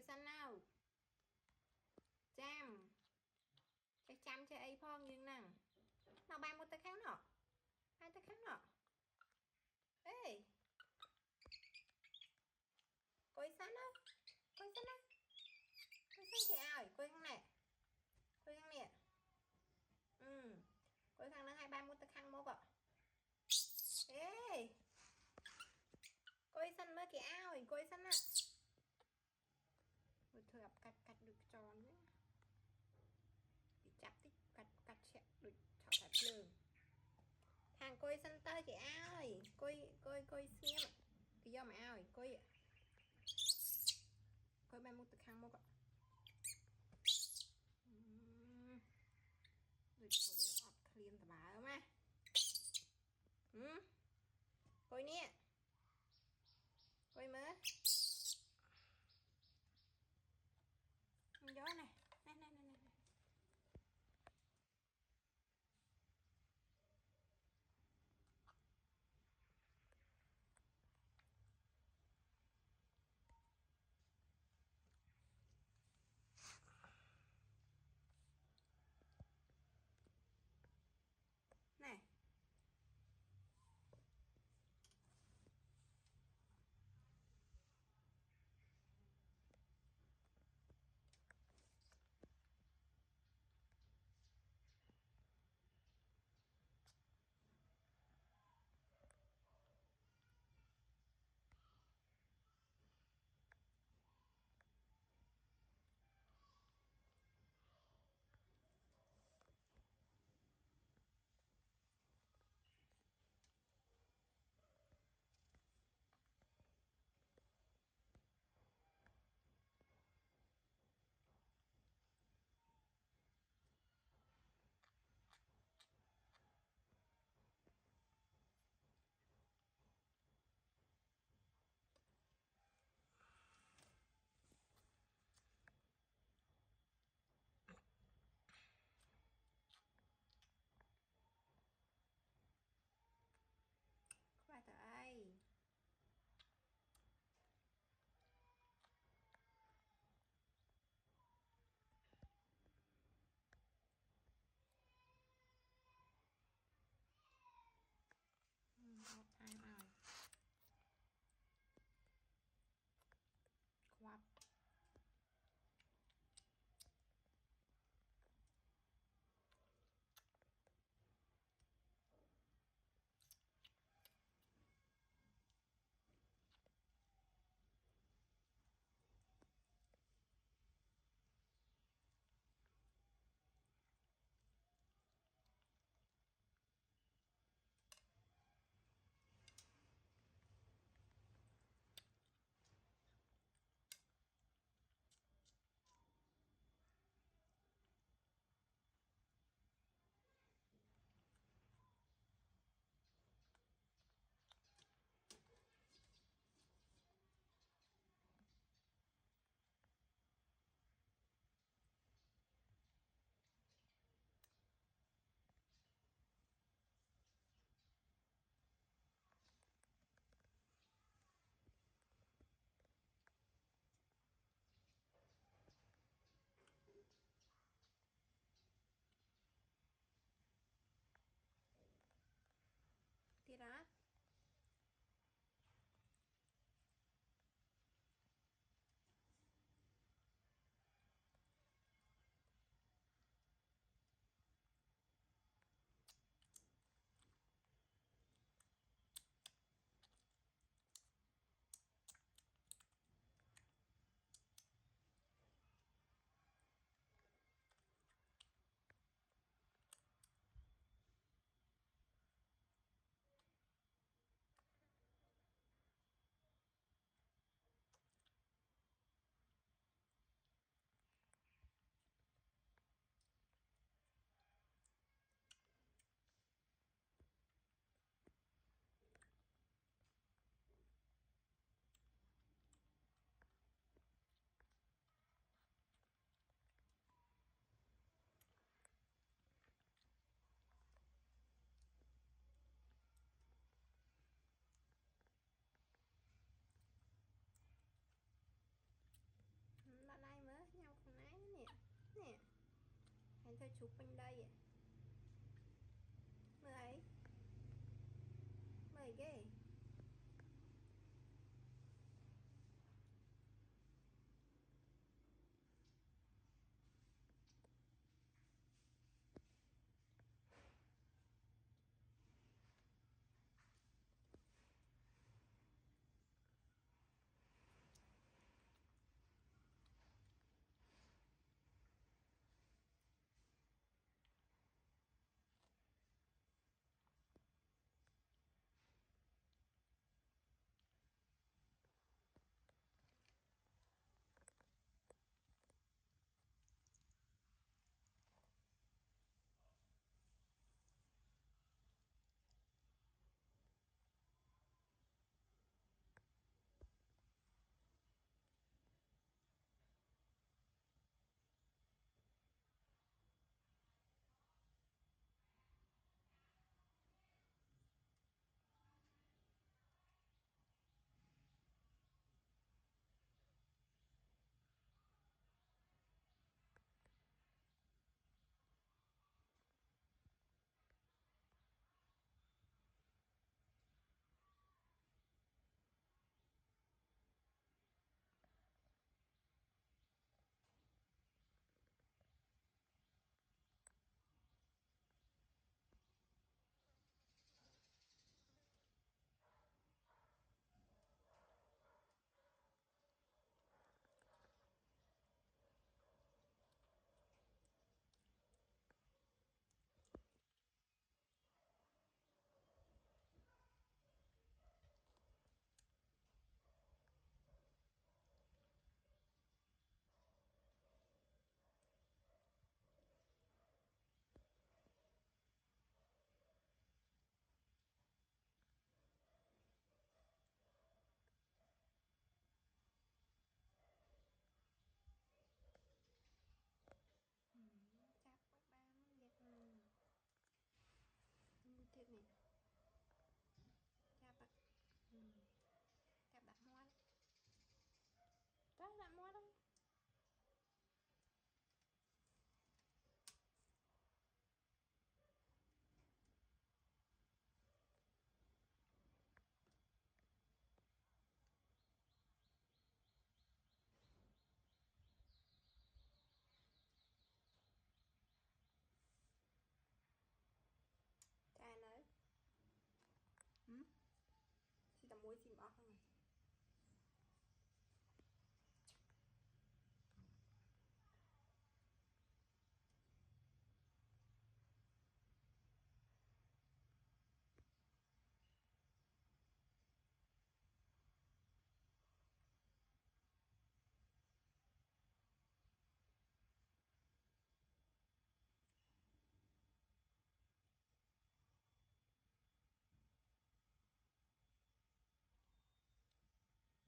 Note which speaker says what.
Speaker 1: sân nào chăm chắc chăm cho ấy phong nhưng nàng nào ba một tay khác nọ hai tay khác nọ ê coi sân đâu coi sân đâu coi sân chị ơi coi thằng này coi thằng này coi thằng nó hai ba một tay khác một ạ ê coi sân mới kìa ơi coi sân ạ rồi thôi cắt cắt được tròn nhé thì chặt tích cắt sẽ được thọ cắt lường hàng coi sân tơ kìa ơi coi xem cái do mà ơi coi ba một tay khác một ạ rồi thôi ọt clean tà bà mà coi nè coi mớ gió này này này theo chụp bên đây à. Mày mày ghê. Chắp các bạn Việt như thế này. Chắp bạc chắp đặt mua đó là mua đâu. Chai nữa thì tầm muối chìm ở không